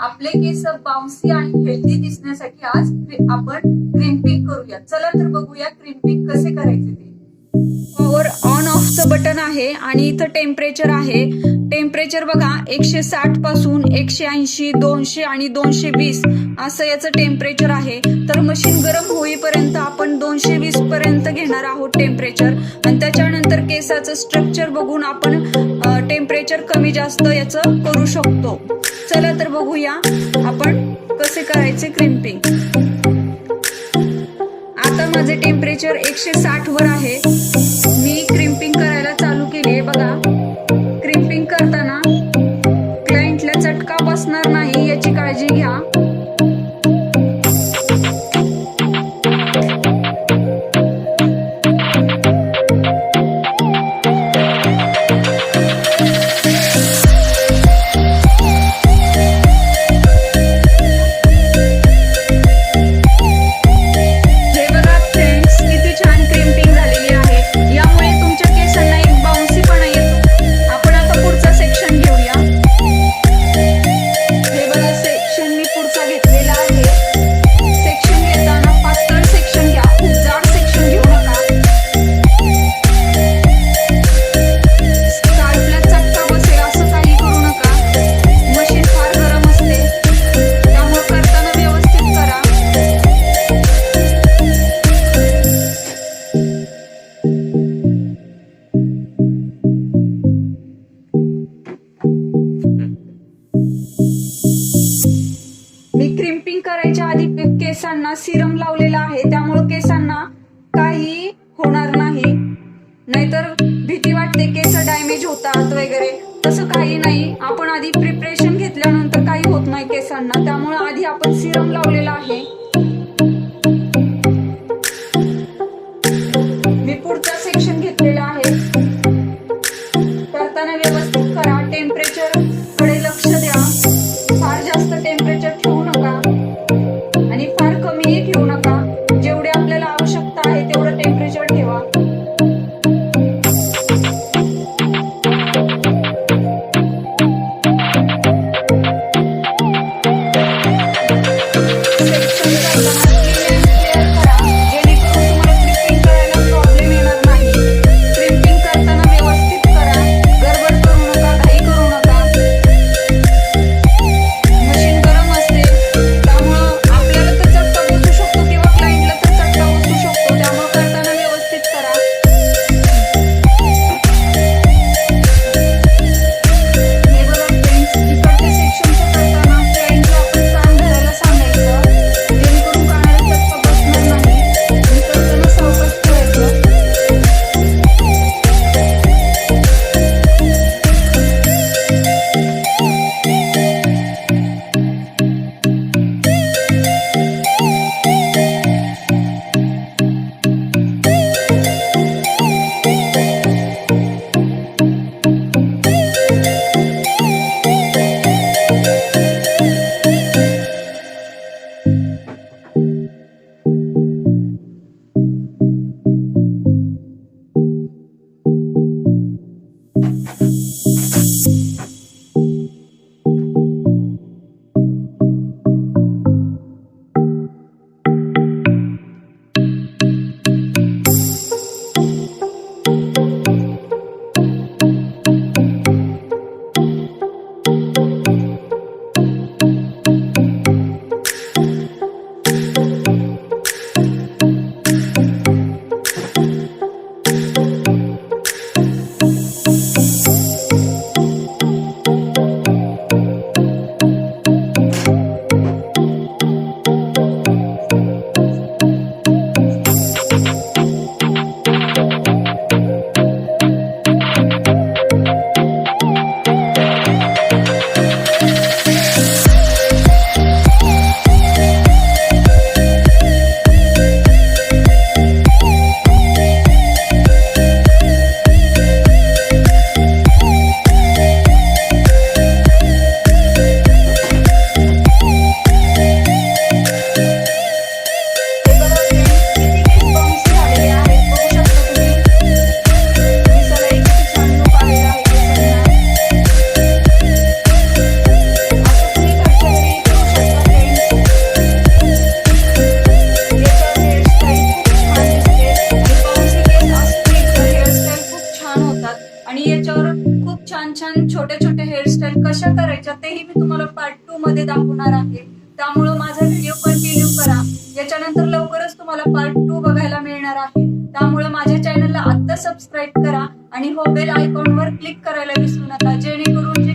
आपले केस बाउन्सी आणि हेल्दी दिसण्यासाठी आज आपण क्रिम्पिंग करूया. चला तर बघूया क्रिम्पिंग कसे करायचे ते. पॉवर ऑन ऑफचं बटन आहे आणि इथं टेम्परेचर आहे. टेम्परेचर बघा 160 पासून 180, 200 आणि 220 असं याचं टेम्परेचर आहे. तर मशीन गरम होईपर्यंत आपण 220 पर्यंत घेणार आहोत टेम्परेचर आणि त्याच्यानंतर केसाचं स्ट्रक्चर बघून आपण टेम्परेचर कमी जास्त याचं करू शकतो. चला तर बघूया आपण कसे करायचे क्रिम्पिंग. आता माझे टेम्परेचर 160 वर आहे. मी क्रिम्पिंग करायला चालू केली आहे. बघा क्रिम्पिंग करताना क्लायंटला चटका बसणार नाही याची काळजी घ्या. मी क्रिम्पिंग करायच्या आधी केसांना सिरम लावलेला आहे, त्यामुळे केसांना काही होणार नाही. नाहीतर भीती वाटते केस डॅमेज होतात वगैरे, तसं काही नाही. आपण आधी प्रिपरेशन घेतल्यानंतर काही होत नाही केसांना, त्यामुळे आधी आपण सिरम लावलेला आहे. मी पुढचा सेक्शन घेतलेला आहे. करताना व्यवस्थित करा. टेम्परेचर कडे लक्ष द्या. फार जास्त टेम्परेचर ठेवू नका आणि फार कमीही ठेवू नका. जेवढे आपल्याला आवश्यकता आहे तेवढं टेम्परेचर ठेवा. सेक्शन छान छान छोटे छोटे हेअरस्टाईल कशा करायच्या तेही मी तुम्हाला पार्ट 2 मध्ये दाखवणार आहे. त्यामुळं माझा व्हिडिओ कंटिन्यू करा. याच्यानंतर लवकरच तुम्हाला पार्ट 2 बघायला मिळणार आहे. त्यामुळे माझ्या चॅनलला आत्ता सबस्क्राईब करा आणि हो बेल आयकॉनवर क्लिक करायला विसरू नका, जेणेकरून जे